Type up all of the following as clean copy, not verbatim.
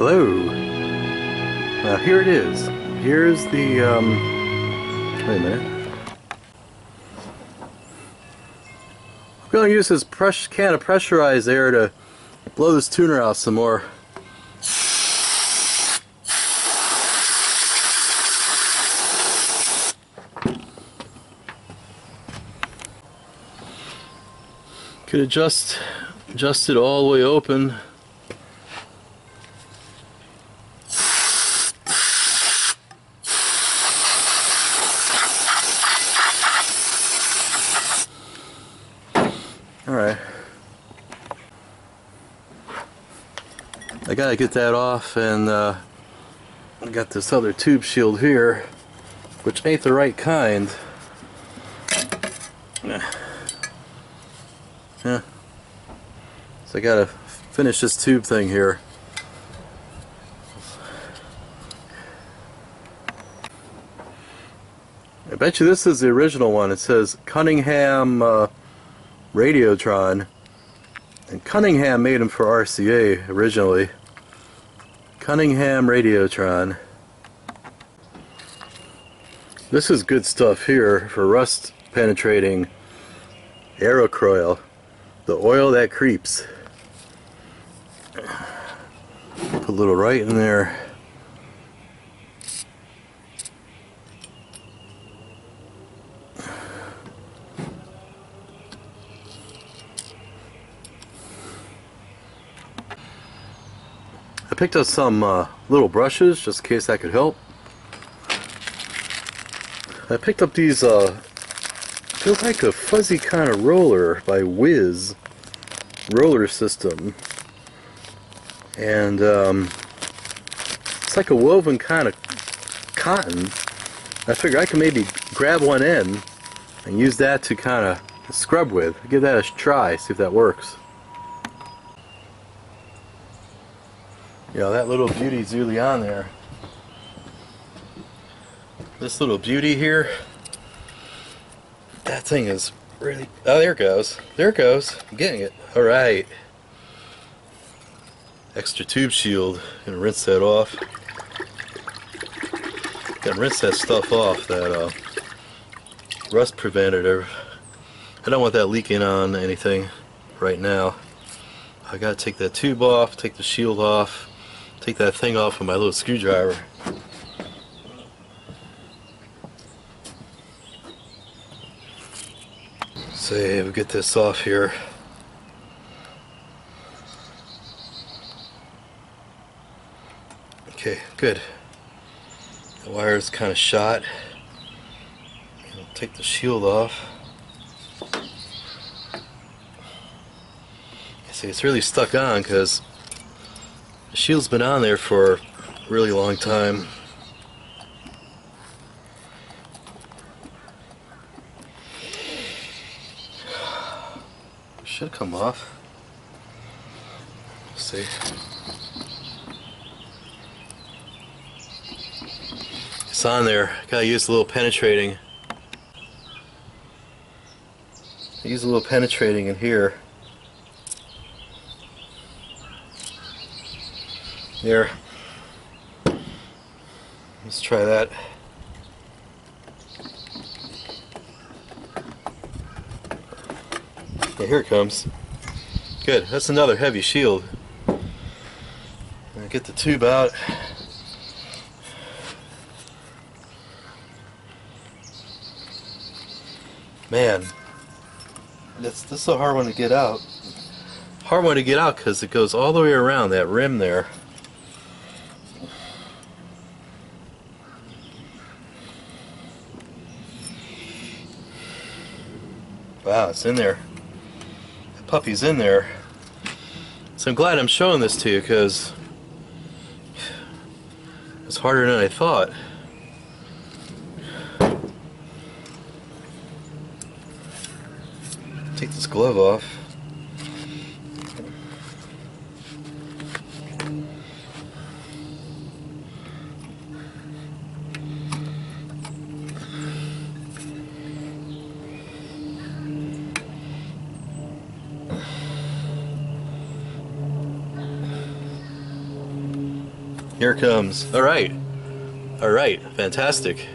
Hello. Now here it is. Here's the, wait a minute. I'm going to use this can of pressurized air to blow this tuner out some more. Could adjust it all the way open. Alright. I gotta get that off, and I got this other tube shield here, which ain't the right kind. Yeah. So I gotta finish this tube thing here. I bet you this is the original one. It says Cunningham Radiotron, and Cunningham made them for RCA originally. Cunningham Radiotron. This is good stuff here for rust penetrating aerocroil, the oil that creeps. Put a little right in there. I picked up some little brushes just in case that could help. I picked up these, feels like a fuzzy kind of roller by Wiz roller system, and it's like a woven kind of cotton. I figure I can maybe grab one end and use that to kind of scrub with. Give that a try, see if that works. Yeah, that little beauty's really on there. This little beauty here, that thing is really... Oh, there it goes. There it goes. I'm getting it. Alright. Extra tube shield. Gonna rinse that off. Gotta rinse that stuff off, that rust preventative. I don't want that leaking on anything right now. I gotta take that tube off, take the shield off, take that thing off with my little screwdriver. So we'll get this off here. Okay, good. The wire's kind of shot. I'll take the shield off. See, it's really stuck on because the shield's been on there for a really long time. Should come off. Let's see. It's on there. Gotta use a little penetrating. Use a little penetrating in here. There. Let's try that. Yeah, here it comes. Good. That's another heavy shield. Get the tube out. Man, this is a hard one to get out. Hard one to get out because it goes all the way around that rim there. Wow, it's in there. The puppy's in there. So I'm glad I'm showing this to you because it's harder than I thought. Take this glove off. Here it comes. Alright. Alright. Fantastic.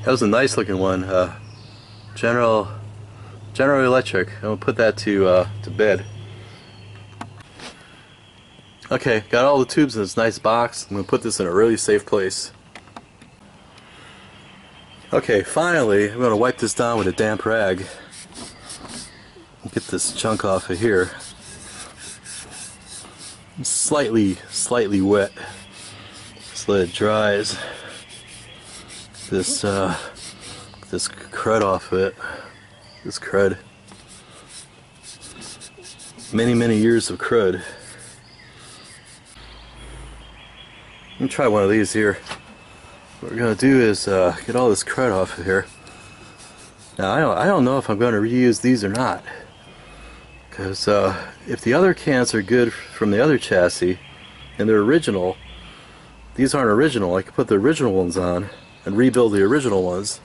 That was a nice looking one. General Electric. I'm gonna put that to bed. Okay, got all the tubes in this nice box. I'm gonna put this in a really safe place. Okay, finally, I'm gonna wipe this down with a damp rag. Get this chunk off of here. It's slightly wet. Just let it dries. This crud off of it. This crud. Many years of crud. Let me try one of these here. What we're gonna do is get all this crud off of here. Now I don't know if I'm gonna reuse these or not, because if the other cans are good from the other chassis and they're original, these aren't original. I could put the original ones on and rebuild the original ones.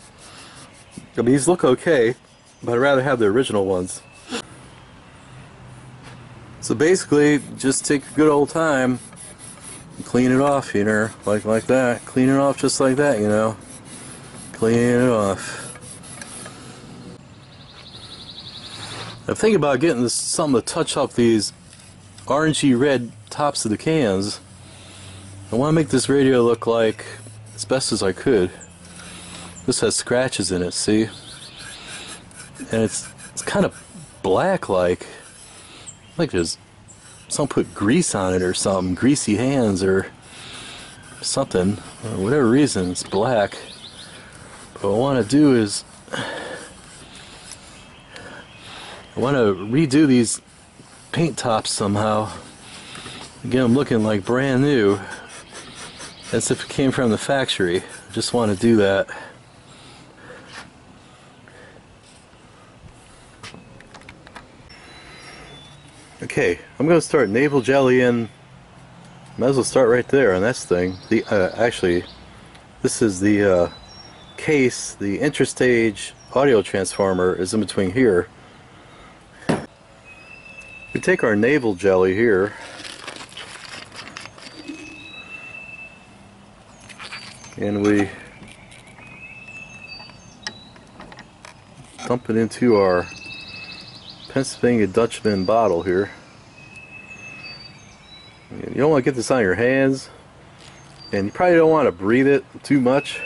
I mean, these look okay, but I'd rather have the original ones. So basically, just take a good old time and clean it off, you know, like that. Clean it off just like that, you know. Clean it off. I'm thinking about getting something to touch up these orangey red tops of the cans. I want to make this radio look like as best as I could. This has scratches in it, see? And it's kind of black like there's someone put grease on it or something, greasy hands or something. For whatever reason, it's black. But what I want to do is I want to redo these paint tops somehow. Get them looking like brand new, as if it came from the factory. I just want to do that. Okay, I'm going to start navel jelly in. Might as well start right there on this thing. Actually, this is the case. The interstage audio transformer is in between here. We take our navel jelly here, and we dump it into our Pennsylvania Dutchman bottle here. You don't want to get this on your hands, and you probably don't want to breathe it too much.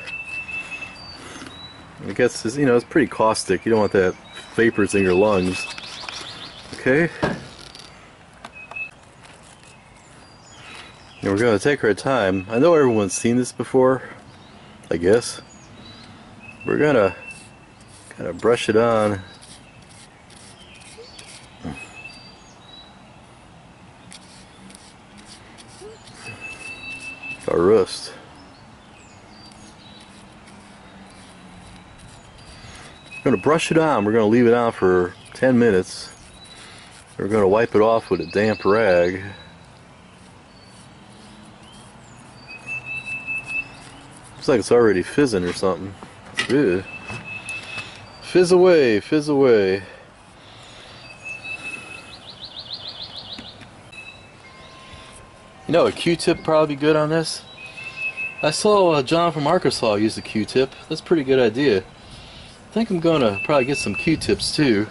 I guess it's, you know, it's pretty caustic. You don't want that vapors in your lungs. Okay. And we're going to take our time. I know everyone's seen this before, I guess. We're going to kind of brush it on. Our rust. We're going to brush it on. We're going to leave it on for 10 minutes. We're going to wipe it off with a damp rag. Looks like it's already fizzing or something. Ew. Fizz away, fizz away. You know, a Q-tip probably be good on this. I saw John from Arkansas use a Q-tip. That's a pretty good idea. I think I'm gonna probably get some Q-tips too,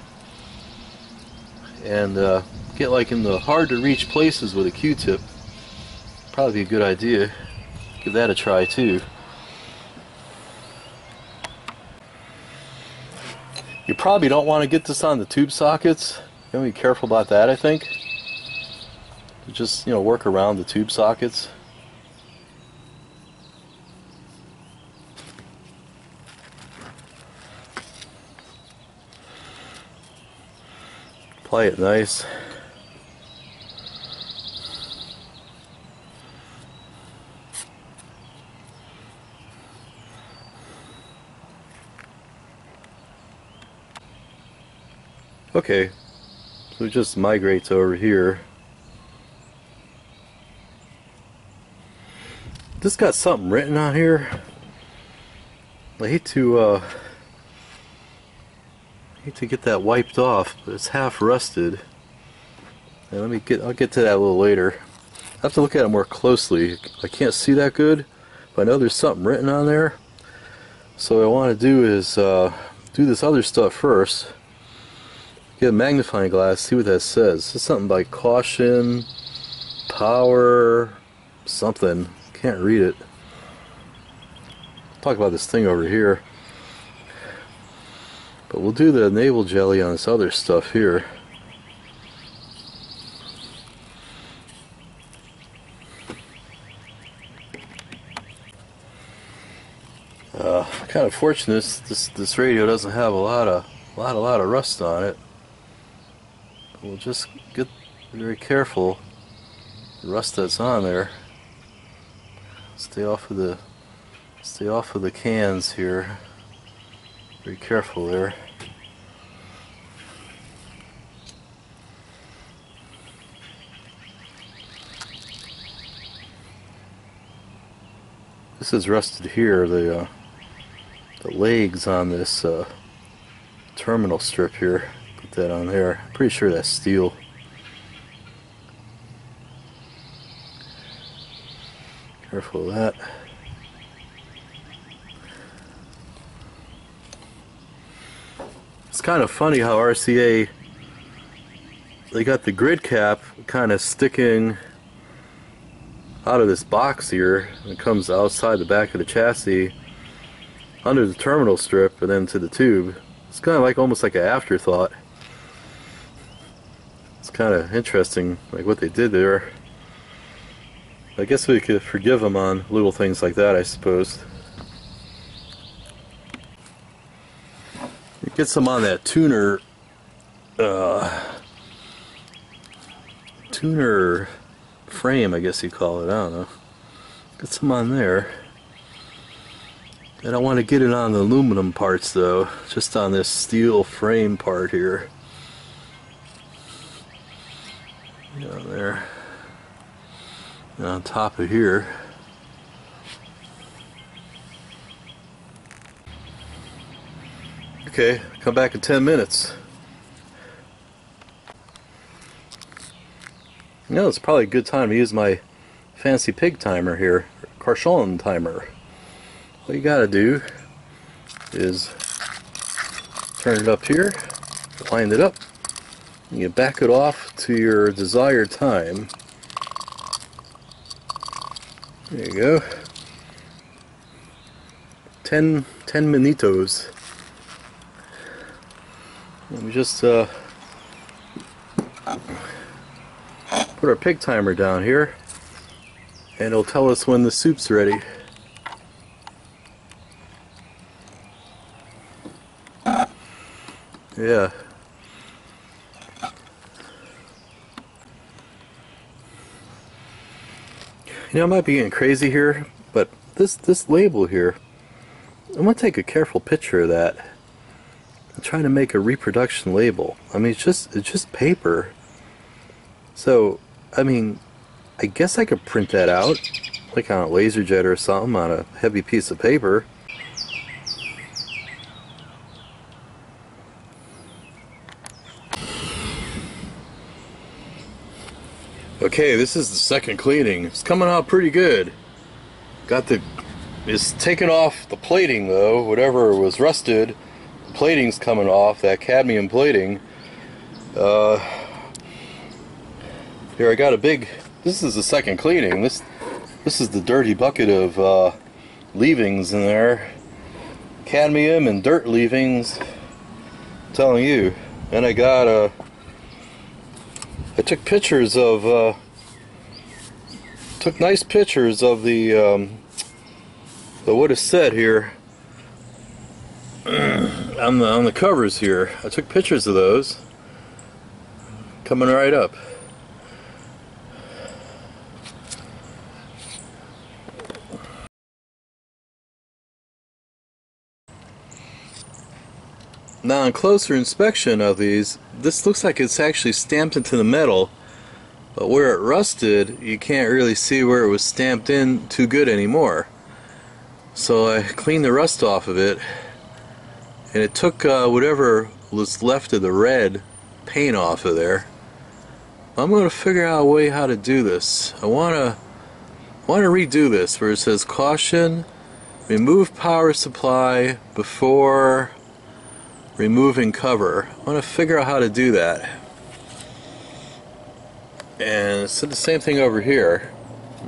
and get like in the hard to reach places with a Q-tip. Probably be a good idea. Give that a try too. You probably don't want to get this on the tube sockets. You gotta be careful about that, I think. Just, you know, work around the tube sockets. Apply it nice. Okay, so it just migrates over here. This got something written on here. I hate to get that wiped off, but it's half rusted. And I'll get to that a little later. I have to look at it more closely. I can't see that good, but I know there's something written on there. So what I want to do is do this other stuff first. Get a magnifying glass, see what that says. It's something like caution, power, something. Can't read it. Talk about this thing over here. But we'll do the navel jelly on this other stuff here. Kind of fortunate this radio doesn't have a lot of rust on it. We'll just get very careful. The rust that's on there. Stay off of the cans here. Very careful there. This is rusted here. The legs on this terminal strip here. Put that on there. I'm pretty sure that's steel. Careful of that. It's kind of funny how RCA, they got the grid cap kind of sticking out of this box here. It comes outside the back of the chassis under the terminal strip and then to the tube. It's kind of like almost like an afterthought. It's kind of interesting, like what they did there. I guess we could forgive them on little things like that, I suppose. It gets them on that tuner frame, I guess you call it. I don't know. Get some on there. I don't want to get it on the aluminum parts though, just on this steel frame part here. Down there. And on top of here. Okay, come back in 10 minutes. You know, it's probably a good time to use my fancy pig timer here, Carchon timer. What you gotta do is turn it up here, wind it up, and you back it off to your desired time. There you go. 10 minutos. Let me just put our pig timer down here, and it'll tell us when the soup's ready. Yeah. You know, I might be getting crazy here, but this label here, I'm gonna take a careful picture of that. I'm trying to make a reproduction label. I mean, it's just paper. So, I mean, I guess I could print that out, like on a LaserJet or something, on a heavy piece of paper. Okay, this is the second cleaning. It's coming out pretty good. It's taken off the plating though, whatever was rusted. The plating's coming off, that cadmium plating. Here I got a big, this is the second cleaning. This is the dirty bucket of leavings in there. Cadmium and dirt leavings. I'm telling you. And I got I took pictures of, took nice pictures of the what is said here on the covers here. I took pictures of those. Coming right up. Now on closer inspection of these, this looks like it's actually stamped into the metal, but where it rusted, you can't really see where it was stamped in too good anymore. So I cleaned the rust off of it, and it took whatever was left of the red paint off of there. I'm going to figure out a way how to do this. I want to redo this where it says caution, remove power supply before removing cover. I want to figure out how to do that. And it's the same thing over here.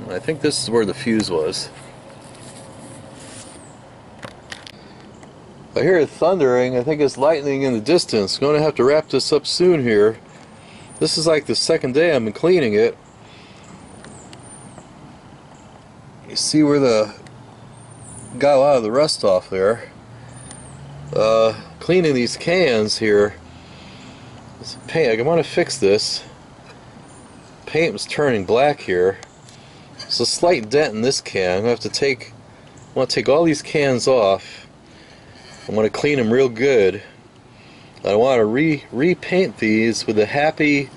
I think this is where the fuse was. I hear it thundering. I think it's lightning in the distance. I'm going to have to wrap this up soon here. This is like the second day I've been cleaning it. You see where got a lot of the rust off there. Cleaning these cans here. This paint, I want to fix this. Paint was turning black here. There's a slight dent in this can. I want to take all these cans off. I want to clean them real good. I want to repaint these with the happy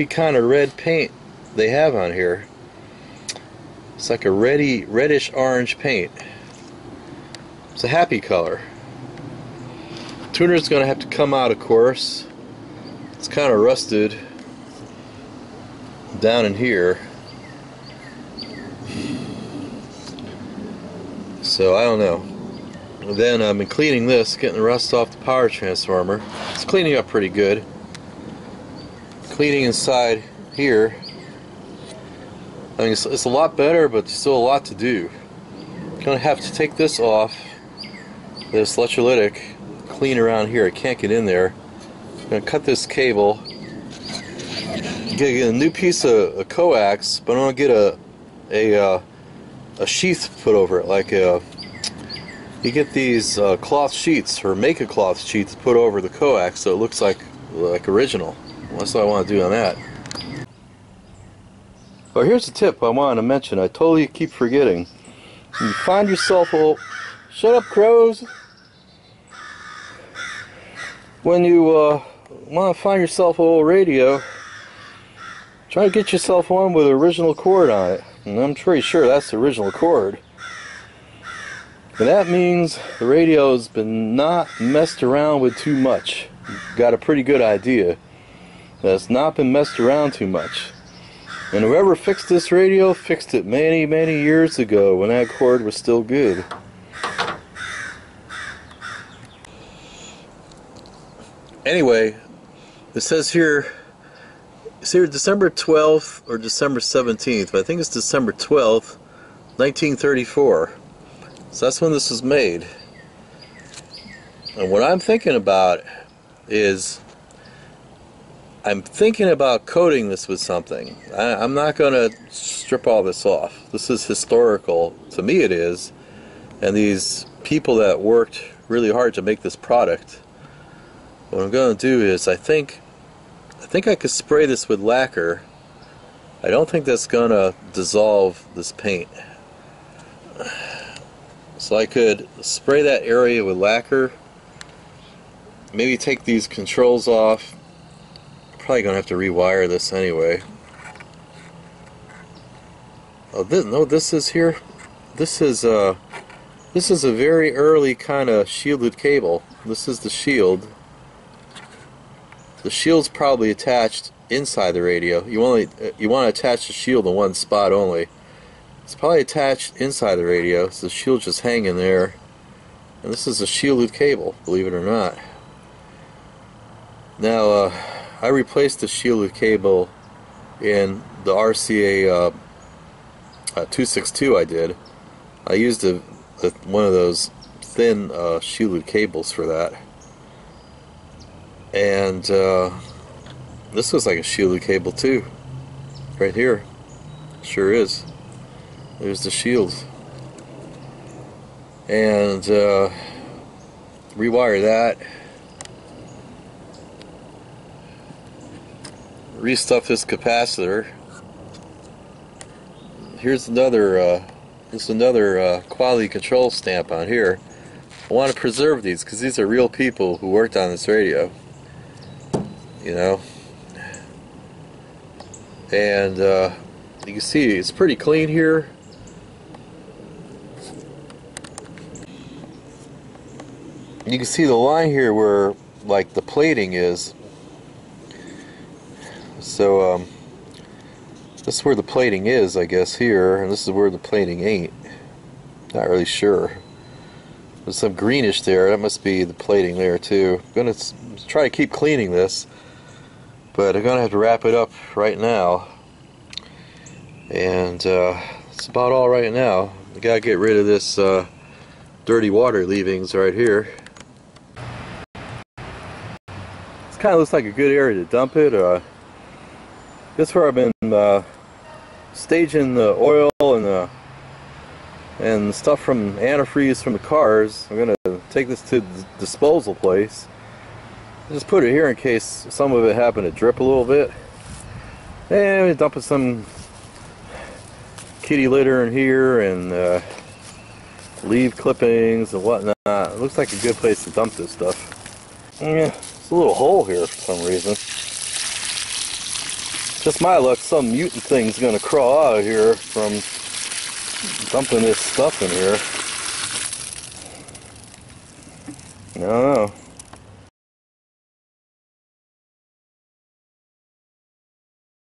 kind of red paint they have on here. It's like a reddish orange paint. It's a happy color. Tuner's going to have to come out, of course. It's kind of rusted down in here. So I don't know. Then I've been cleaning this, getting the rust off the power transformer. It's cleaning up pretty good. Cleaning inside here. I mean, it's a lot better, but still a lot to do. I'm gonna have to take this off. This electrolytic, clean around here. I can't get in there. I'm gonna cut this cable. Get a new piece of coax, but I'm gonna get a sheath put over it, like a. You get these cloth sheets, or make a cloth sheet to put over the coax so it looks like original. That's what I want to do on that. Oh, here's a tip I wanted to mention. I totally keep forgetting. When you find yourself a... Shut up, crows! When you want to find yourself an old radio, try to get yourself one with an original cord on it. And I'm pretty sure that's the original cord. And that means the radio's been not messed around with too much. Got a pretty good idea. It's not been messed around too much. And whoever fixed this radio fixed it many, many years ago when that cord was still good. Anyway, it says here, it's here December 12th or December 17th, but I think it's December 12th, 1934. So that's when this was made. And what I'm thinking about is, I'm thinking about coating this with something. I'm not going to strip all this off. This is historical. To me it is. And these people that worked really hard to make this product, what I'm going to do is, I think I could spray this with lacquer. I don't think that's going to dissolve this paint. So I could spray that area with lacquer, maybe take these controls off. Probably gonna have to rewire this anyway. Oh, this is here. This is a very early kind of shielded cable. This is the shield. The shield's probably attached inside the radio. You want to attach the shield in one spot only. It's probably attached inside the radio, so the shield's just hanging there. And this is a shielded cable, believe it or not. Now, I replaced the shielded cable in the RCA 262 I did. I used one of those thin shielded cables for that. And this was like a shielded cable too. Right here. Sure is. There's the shield. And rewire that. Restuff this capacitor. Here's another quality control stamp on here. I want to preserve these because these are real people who worked on this radio. You know. And you can see it's pretty clean here. You can see the line here where like the plating is. So this is where the plating is, I guess, here, and this is where the plating ain't. Not really sure. There's some greenish there. That must be the plating there too. I'm gonna try to keep cleaning this, but I'm gonna have to wrap it up right now. And that's about all right now. I gotta get rid of this dirty water leavings right here. This kind of looks like a good area to dump it. This is where I've been staging the oil and stuff from antifreeze from the cars. I'm gonna take this to the disposal place. Just put it here in case some of it happened to drip a little bit. And dumping some kitty litter in here and leaf clippings and whatnot. It looks like a good place to dump this stuff. Yeah, there's a little hole here for some reason. Just my luck, some mutant thing's gonna crawl out of here from dumping this stuff in here. I don't know.